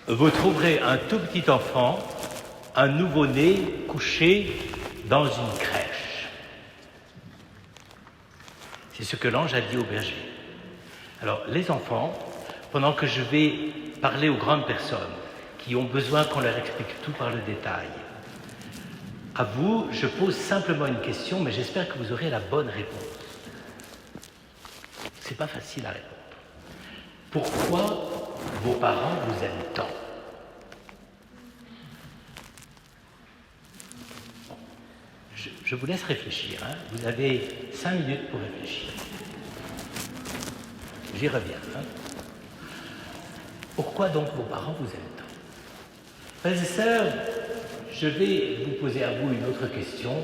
vous trouverez un tout petit enfant, un nouveau-né couché dans une crèche. C'est ce que l'ange a dit au berger. Alors, les enfants, pendant que je vais parler aux grandes personnes qui ont besoin qu'on leur explique tout par le détail, à vous, je pose simplement une question, mais j'espère que vous aurez la bonne réponse. C'est pas facile à répondre. Pourquoi vos parents vous aiment tant? Je vous laisse réfléchir. Hein. Vous avez 5 minutes pour réfléchir. J'y reviens. Hein. Pourquoi donc vos parents vous aiment tant? Frères et sœurs, je vais vous poser à vous une autre question,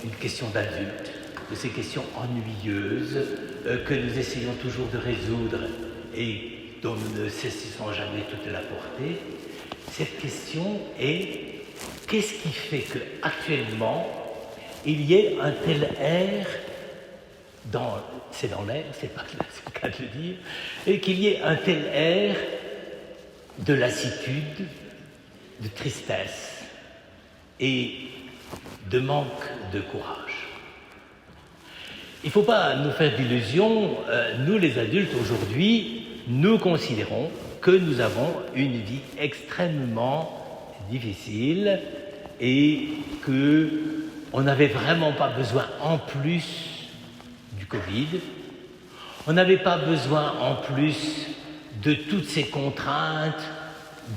une question d'adulte, de ces questions ennuyeuses que nous essayons toujours de résoudre et dont nous ne cessons jamais toute la portée. Cette question est: qu'est-ce qui fait qu'actuellement il y ait un tel air c'est dans l'air, c'est pas le cas de le dire, et qu'il y ait un tel air de lassitude, de tristesse et de manque de courage. Il ne faut pas nous faire d'illusions, nous les adultes aujourd'hui, nous considérons que nous avons une vie extrêmement difficile et qu'on n'avait vraiment pas besoin en plus du Covid, on n'avait pas besoin en plus de toutes ces contraintes,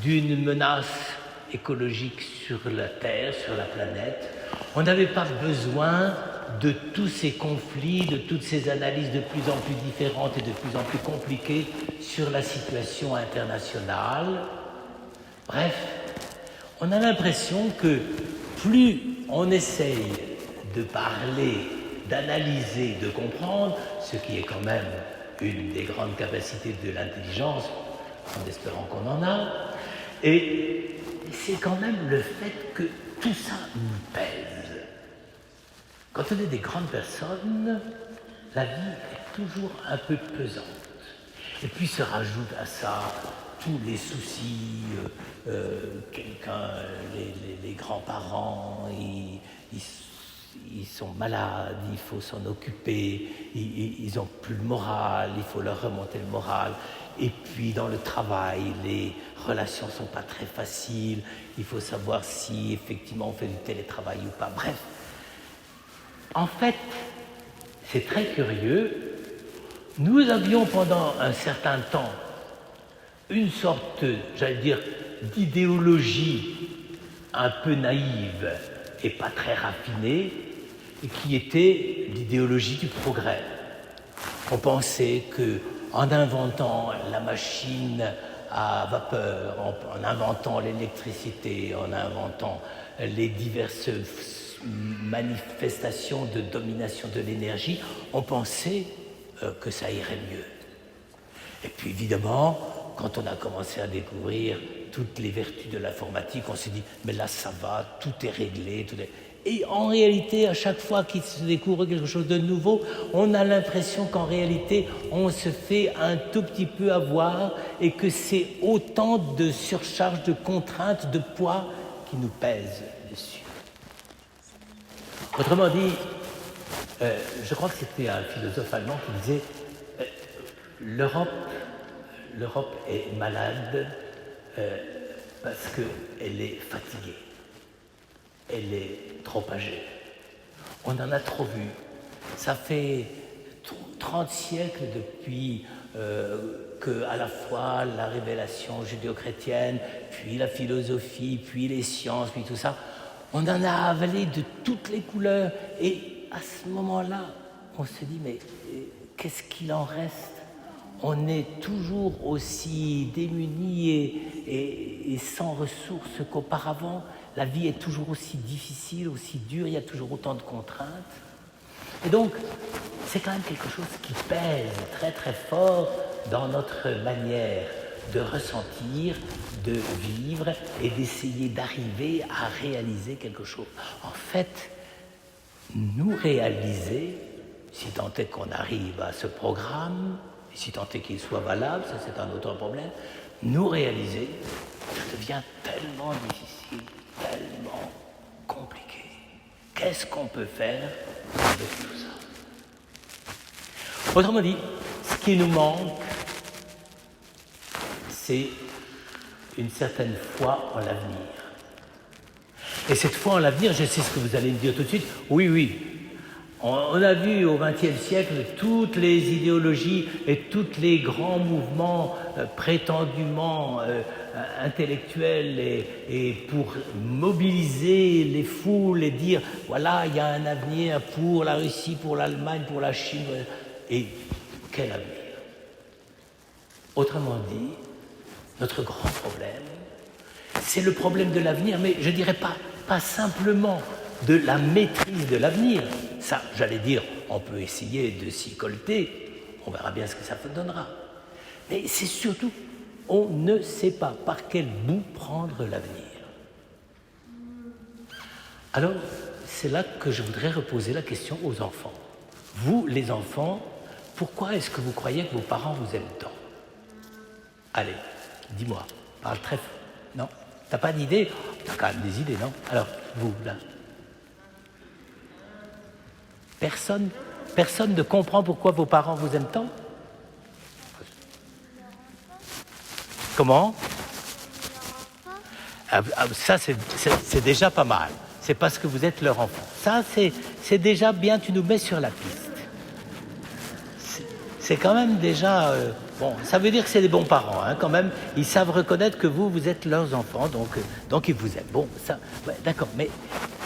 d'une menace écologique sur la Terre, sur la planète. On n'avait pas besoin de tous ces conflits, de toutes ces analyses de plus en plus différentes et de plus en plus compliquées sur la situation internationale. Bref, on a l'impression que plus on essaye de parler, d'analyser, de comprendre, ce qui est quand même une des grandes capacités de l'intelligence, en espérant qu'on en a, et c'est quand même le fait que tout ça nous pèse. Quand on est des grandes personnes, la vie est toujours un peu pesante. Et puis se rajoutent à ça tous les soucis, les grands-parents, ils sont malades, il faut s'en occuper, ils n'ont plus le moral, il faut leur remonter le moral. Et puis dans le travail, les relations ne sont pas très faciles, il faut savoir si effectivement on fait du télétravail ou pas. Bref, en fait, c'est très curieux, nous avions pendant un certain temps une sorte, j'allais dire, d'idéologie un peu naïve et pas très raffinée, qui était l'idéologie du progrès. On pensait qu'en inventant la machine à vapeur, en inventant l'électricité, en inventant les diverses manifestations de domination de l'énergie, on pensait que ça irait mieux. Et puis évidemment, quand on a commencé à découvrir toutes les vertus de l'informatique, on s'est dit « mais là ça va, tout est réglé ». Et en réalité, à chaque fois qu'il se découvre quelque chose de nouveau, on a l'impression qu'en réalité, on se fait un tout petit peu avoir et que c'est autant de surcharge, de contraintes, de poids qui nous pèsent dessus. Autrement dit, je crois que c'était un philosophe allemand qui disait l'Europe est malade parce qu'elle est fatiguée. Elle est trop âgée. On en a trop vu. Ça fait 30 siècles depuis que à la fois la révélation judéo-chrétienne, puis la philosophie, puis les sciences, puis tout ça, on en a avalé de toutes les couleurs. Et à ce moment-là, on se dit, mais qu'est-ce qu'il en reste ? On est toujours aussi démunis et sans ressources qu'auparavant. La vie est toujours aussi difficile, aussi dure, il y a toujours autant de contraintes. Et donc, c'est quand même quelque chose qui pèse très très fort dans notre manière de ressentir, de vivre et d'essayer d'arriver à réaliser quelque chose. En fait, nous réaliser, si tant est qu'on arrive à ce programme, si tant est qu'il soit valable, ça c'est un autre problème, nous réaliser, devient tellement difficile, tellement compliqué. Qu'est-ce qu'on peut faire avec tout ça? Autrement dit, ce qui nous manque, c'est une certaine foi en l'avenir. Et cette foi en l'avenir, je sais ce que vous allez me dire tout de suite, oui, on a vu au XXe siècle toutes les idéologies et tous les grands mouvements prétendument intellectuels et pour mobiliser les foules et dire voilà, il y a un avenir pour la Russie, pour l'Allemagne, pour la Chine. Et quel avenir? Autrement dit, notre grand problème, c'est le problème de l'avenir, mais je ne dirais pas simplement de la maîtrise de l'avenir. Ça, j'allais dire, on peut essayer de s'y colter, on verra bien ce que ça donnera. Mais c'est surtout, on ne sait pas par quel bout prendre l'avenir. Alors, c'est là que je voudrais reposer la question aux enfants. Vous, les enfants, pourquoi est-ce que vous croyez que vos parents vous aiment tant? Allez, dis-moi, parle très fort. Non? T'as pas d'idée? T'as quand même des idées, non? Alors, vous, là. Personne ne comprend pourquoi vos parents vous aiment tant? Comment? Ça, c'est déjà pas mal. C'est parce que vous êtes leur enfant. Ça, c'est déjà bien, tu nous mets sur la piste. C'est quand même déjà... bon, ça veut dire que c'est des bons parents, hein, quand même. Ils savent reconnaître que vous êtes leurs enfants, donc ils vous aiment. Bon, ça, ouais, d'accord, mais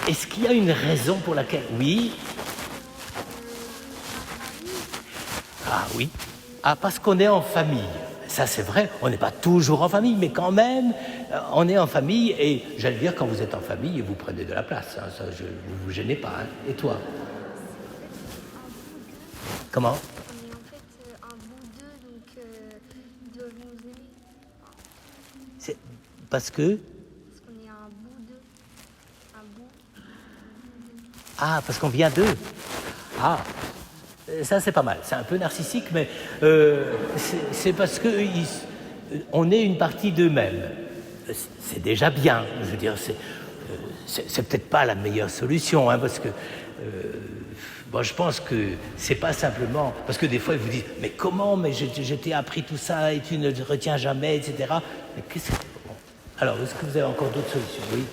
est-ce qu'il y a une raison pour laquelle... Oui. Ah oui. Ah, parce qu'on est en famille. Ça, c'est vrai, on n'est pas toujours en famille, mais quand même, on est en famille. Et j'allais dire, quand vous êtes en famille, vous prenez de la place. Hein, ça, vous ne vous gênez pas. Hein. Et toi? Comment? C'est parce que? Parce qu'on est un bout d'eux. Un bout. Ah, parce qu'on vient d'eux. Ah, ça c'est pas mal. C'est un peu narcissique, mais c'est parce que on est une partie d'eux-mêmes. C'est déjà bien. Je veux dire, c'est peut-être pas la meilleure solution, hein, parce que bon, je pense que c'est pas simplement parce que des fois ils vous disent mais comment, mais je t'ai appris tout ça et tu ne le retiens jamais, etc. Mais qu'est-ce que bon. Alors, est-ce que vous avez encore d'autres solutions? Oui.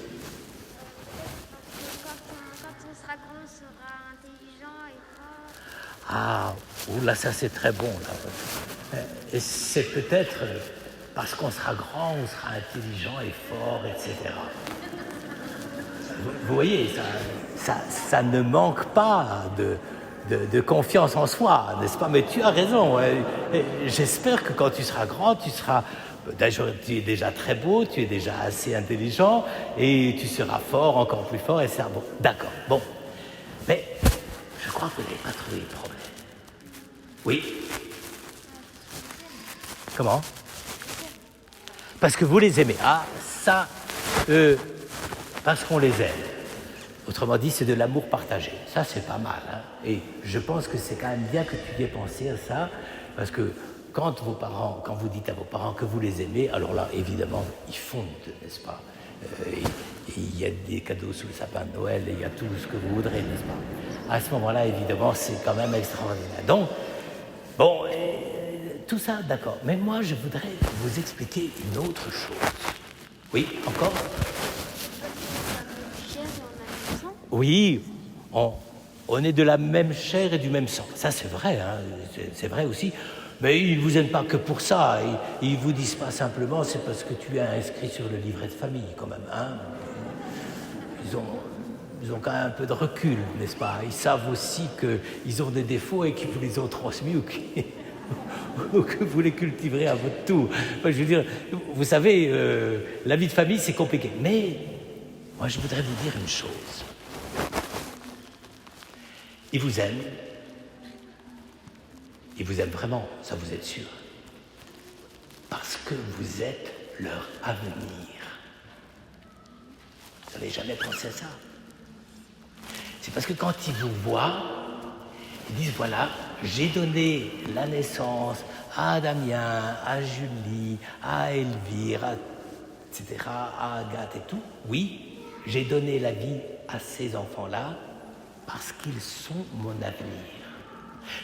Quand on sera grand, on sera intelligent et fort. Ah, là ça c'est très bon là. Et c'est peut-être parce qu'on sera grand, on sera intelligent et fort, etc. Vous voyez, ça ne manque pas de confiance en soi, n'est-ce pas? Mais tu as raison. J'espère que quand tu seras grand, tu es déjà très beau, tu es déjà assez intelligent et tu seras fort, encore plus fort, et ça, bon, d'accord, bon. Mais je crois que vous n'avez pas trouvé le problème. Oui? Comment? Parce que vous les aimez. Ah, ça, parce qu'on les aime. Autrement dit, c'est de l'amour partagé. Ça, c'est pas mal. Hein? Et je pense que c'est quand même bien que tu y aies pensé à ça, parce que quand vous dites à vos parents que vous les aimez, alors là, évidemment, ils fondent, n'est-ce pas? Il y a des cadeaux sous le sapin de Noël, et il y a tout ce que vous voudrez, n'est-ce pas? À ce moment-là, évidemment, c'est quand même extraordinaire. Donc, bon, tout ça, d'accord. Mais moi, je voudrais vous expliquer une autre chose. Oui, encore? Oui, on est de la même chair et du même sang. Ça, c'est vrai, hein, c'est vrai aussi. Mais ils ne vous aiment pas que pour ça. Ils ne vous disent pas simplement c'est parce que tu es inscrit sur le livret de famille, quand même. Hein. Ils ont quand même un peu de recul, n'est-ce pas? Ils savent aussi qu'ils ont des défauts et qu'ils vous les ont transmis ou que vous les cultiverez à votre tour. Enfin, je veux dire, vous savez, la vie de famille, c'est compliqué. Mais moi, je voudrais vous dire une chose. Ils vous aiment. Ils vous aiment vraiment, ça vous êtes sûr. Parce que vous êtes leur avenir. Vous n'avez jamais pensé à ça? C'est parce que quand ils vous voient, ils disent voilà, j'ai donné la naissance à Damien, à Julie, à Elvire, à etc., à Agathe et tout. Oui, j'ai donné la vie à ces enfants-là parce qu'ils sont mon avenir.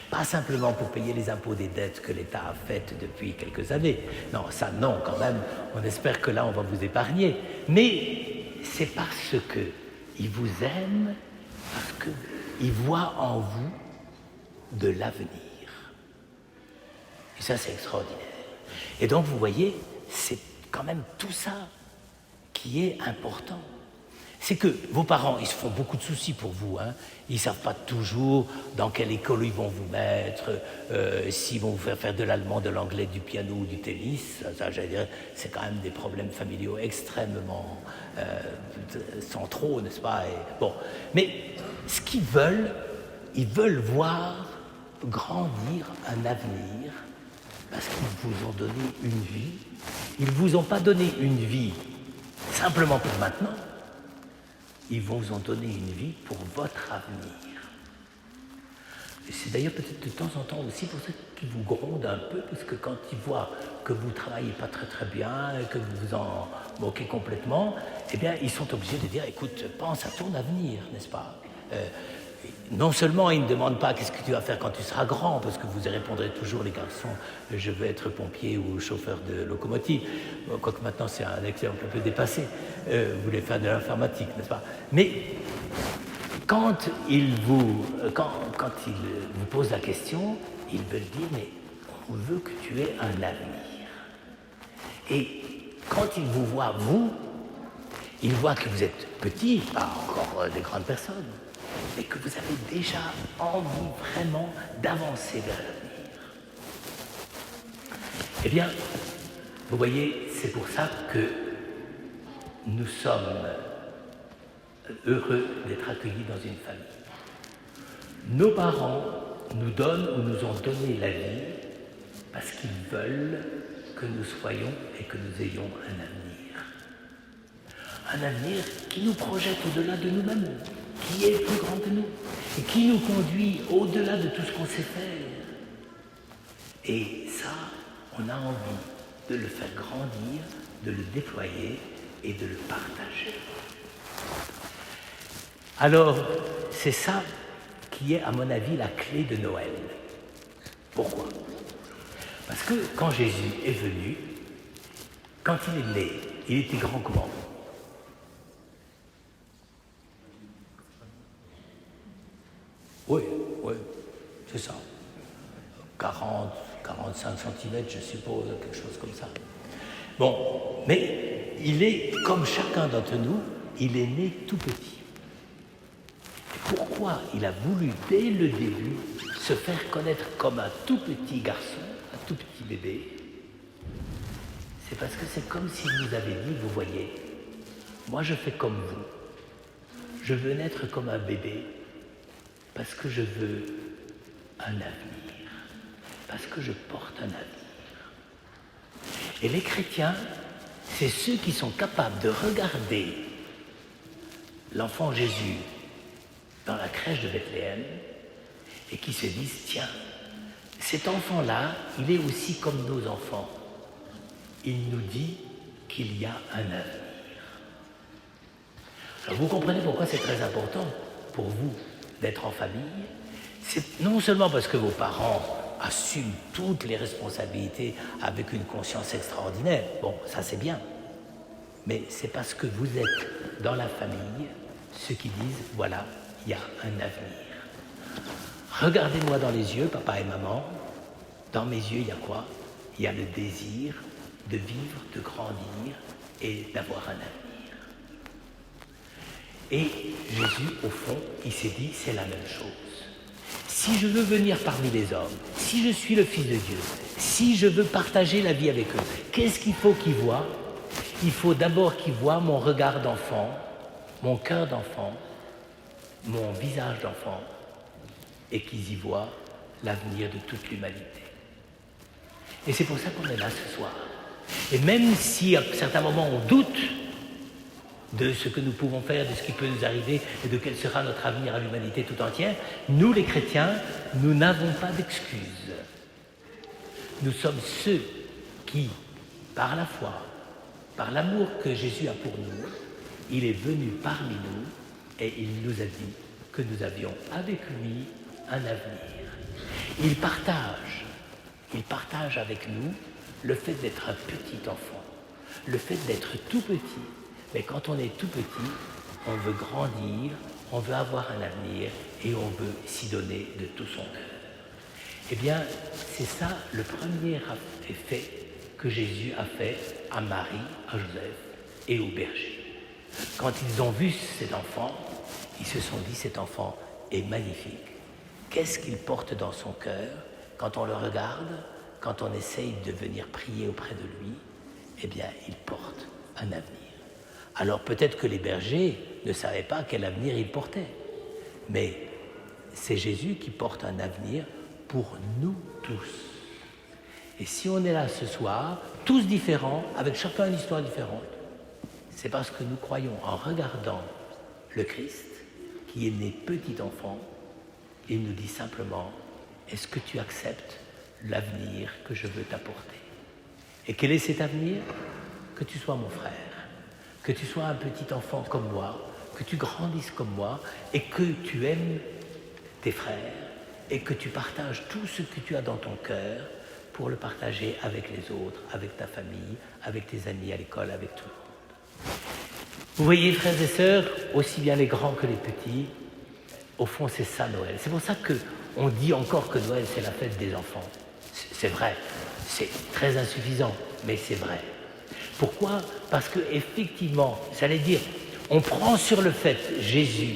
Pas simplement pour payer les impôts des dettes que l'État a faites depuis quelques années. Non, ça non, quand même. On espère que là, on va vous épargner. Mais c'est parce qu'ils vous aiment, parce qu'ils voient en vous de l'avenir. Et ça, c'est extraordinaire. Et donc, vous voyez, c'est quand même tout ça qui est important. C'est que vos parents, ils se font beaucoup de soucis pour vous. Hein. Ils ne savent pas toujours dans quelle école ils vont vous mettre, s'ils vont vous faire de l'allemand, de l'anglais, du piano ou du tennis. Ça, j'allais dire, c'est quand même des problèmes familiaux extrêmement centraux, n'est-ce pas? Et, bon. Mais ce qu'ils veulent, ils veulent voir grandir un avenir parce qu'ils vous ont donné une vie. Ils ne vous ont pas donné une vie simplement pour maintenant. Ils vous ont donné une vie pour votre avenir. Et c'est d'ailleurs peut-être de temps en temps aussi pour ça qu'ils vous grondent un peu, parce que quand ils voient que vous ne travaillez pas très très bien et que vous vous en moquez complètement, eh bien ils sont obligés de dire, écoute, pense à ton avenir, n'est-ce pas? Non seulement ils ne demandent pas qu'est-ce que tu vas faire quand tu seras grand, parce que vous répondrez toujours les garçons, je veux être pompier ou chauffeur de locomotive, quoique maintenant c'est un exemple un peu dépassé, vous voulez faire de l'informatique, n'est-ce pas? Mais quand ils vous posent la question, ils veulent dire, mais on veut que tu aies un avenir. Et quand ils vous voient, ils voient que vous êtes petit, pas encore des grandes personnes, mais que vous avez déjà envie vraiment d'avancer vers l'avenir. Eh bien, vous voyez, c'est pour ça que nous sommes heureux d'être accueillis dans une famille. Nos parents nous donnent ou nous ont donné la vie parce qu'ils veulent que nous soyons et que nous ayons un avenir. Un avenir qui nous projette au-delà de nous-mêmes, qui est plus grand que nous et qui nous conduit au-delà de tout ce qu'on sait faire. Et ça, on a envie de le faire grandir, de le déployer et de le partager. Alors, c'est ça qui est, à mon avis, la clé de Noël. Pourquoi? Parce que quand Jésus est venu, quand il est né, il était grand comment? Oui, c'est ça. 40, 45 cm, je suppose, quelque chose comme ça. Bon, mais il est, comme chacun d'entre nous, il est né tout petit. Et pourquoi il a voulu, dès le début, se faire connaître comme un tout petit garçon, un tout petit bébé? C'est parce que c'est comme s'il nous avait dit, vous voyez, moi je fais comme vous. Je veux naître comme un bébé, parce que je veux un avenir, parce que je porte un avenir. Et les chrétiens, c'est ceux qui sont capables de regarder l'enfant Jésus dans la crèche de Bethléem et qui se disent, tiens, cet enfant-là, il est aussi comme nos enfants. Il nous dit qu'il y a un avenir. Alors vous comprenez pourquoi c'est très important pour vous d'être en famille. C'est non seulement parce que vos parents assument toutes les responsabilités avec une conscience extraordinaire, bon, ça c'est bien, mais c'est parce que vous êtes dans la famille ceux qui disent, voilà, il y a un avenir. Regardez-moi dans les yeux, papa et maman, dans mes yeux, il y a quoi? Il y a le désir de vivre, de grandir et d'avoir un avenir. Et Jésus, au fond, il s'est dit, c'est la même chose. Si je veux venir parmi les hommes, si je suis le Fils de Dieu, si je veux partager la vie avec eux, qu'est-ce qu'il faut qu'ils voient? Il faut d'abord qu'ils voient mon regard d'enfant, mon cœur d'enfant, mon visage d'enfant, et qu'ils y voient l'avenir de toute l'humanité. Et c'est pour ça qu'on est là ce soir. Et même si à certains moments on doute de ce que nous pouvons faire, de ce qui peut nous arriver et de quel sera notre avenir à l'humanité tout entière, nous les chrétiens, nous n'avons pas d'excuses. Nous sommes ceux qui, par la foi, par l'amour que Jésus a pour nous, il est venu parmi nous et il nous a dit que nous avions avec lui un avenir. Il partage avec nous le fait d'être un petit enfant, le fait d'être tout petit. Mais quand on est tout petit, on veut grandir, on veut avoir un avenir et on veut s'y donner de tout son cœur. Eh bien, c'est ça le premier effet que Jésus a fait à Marie, à Joseph et aux bergers. Quand ils ont vu cet enfant, ils se sont dit, cet enfant est magnifique. Qu'est-ce qu'il porte dans son cœur? Quand on le regarde, quand on essaye de venir prier auprès de lui, eh bien, il porte un avenir. Alors peut-être que les bergers ne savaient pas quel avenir il portait, mais c'est Jésus qui porte un avenir pour nous tous. Et si on est là ce soir, tous différents, avec chacun une histoire différente, c'est parce que nous croyons en regardant le Christ, qui est né petit enfant, il nous dit simplement, est-ce que tu acceptes l'avenir que je veux t'apporter? Et quel est cet avenir? Que tu sois mon frère, que tu sois un petit enfant comme moi, que tu grandisses comme moi et que tu aimes tes frères et que tu partages tout ce que tu as dans ton cœur pour le partager avec les autres, avec ta famille, avec tes amis à l'école, avec tout le monde. Vous voyez, frères et sœurs, aussi bien les grands que les petits, au fond c'est ça Noël. C'est pour ça qu'on dit encore que Noël c'est la fête des enfants. C'est vrai, c'est très insuffisant, mais c'est vrai. Pourquoi? Parce qu'effectivement, j'allais dire, on prend sur le fait Jésus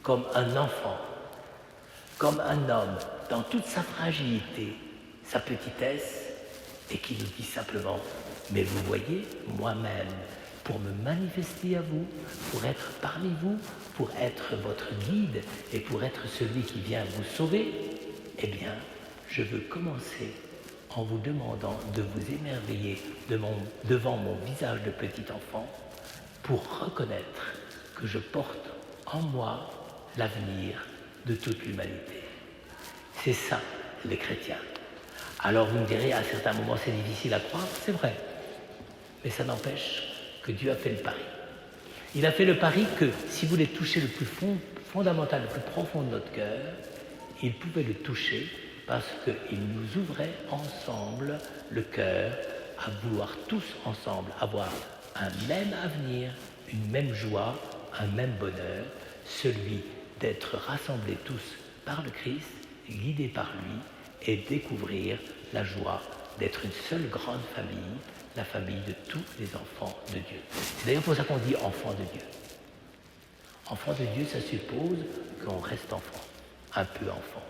comme un enfant, comme un homme, dans toute sa fragilité, sa petitesse, et qui nous dit simplement, mais vous voyez, moi-même, pour me manifester à vous, pour être parmi vous, pour être votre guide et pour être celui qui vient vous sauver, eh bien, je veux commencer en vous demandant de vous émerveiller devant mon visage de petit enfant pour reconnaître que je porte en moi l'avenir de toute l'humanité. C'est ça, les chrétiens. Alors vous me direz, à certains moments c'est difficile à croire, c'est vrai, mais ça n'empêche que Dieu a fait le pari. Il a fait le pari que si vous voulez toucher le plus fondamental, le plus profond de notre cœur, il pouvait le toucher parce qu'il nous ouvrait ensemble le cœur à vouloir tous ensemble avoir un même avenir, une même joie, un même bonheur, celui d'être rassemblés tous par le Christ, guidés par lui et découvrir la joie d'être une seule grande famille, la famille de tous les enfants de Dieu. C'est d'ailleurs pour ça qu'on dit enfant de Dieu. Enfant de Dieu, ça suppose qu'on reste enfant, un peu enfant.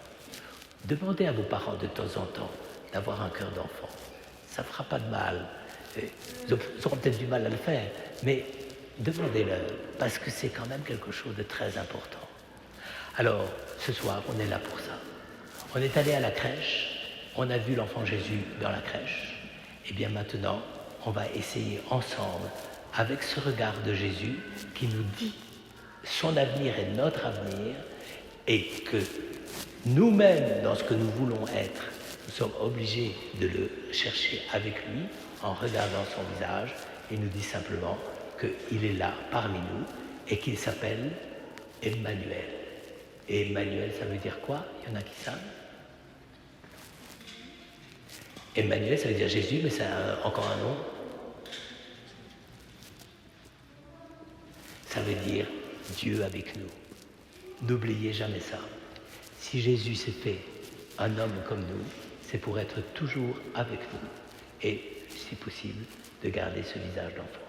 Demandez à vos parents de temps en temps d'avoir un cœur d'enfant. Ça ne fera pas de mal. Ils auront peut-être du mal à le faire, mais demandez-leur, parce que c'est quand même quelque chose de très important. Alors, ce soir, on est là pour ça. On est allé à la crèche, on a vu l'enfant Jésus dans la crèche. Et bien maintenant, on va essayer ensemble, avec ce regard de Jésus qui nous dit son avenir est notre avenir et que nous-mêmes, dans ce que nous voulons être, nous sommes obligés de le chercher avec lui en regardant son visage. Il nous dit simplement qu'il est là parmi nous et qu'il s'appelle Emmanuel. Et Emmanuel, ça veut dire quoi? Il y en a qui savent? Emmanuel, ça veut dire Jésus, mais ça a encore un nom. Ça veut dire Dieu avec nous. N'oubliez jamais ça. Si Jésus s'est fait un homme comme nous, c'est pour être toujours avec nous. Et, si possible, de garder ce visage d'enfant.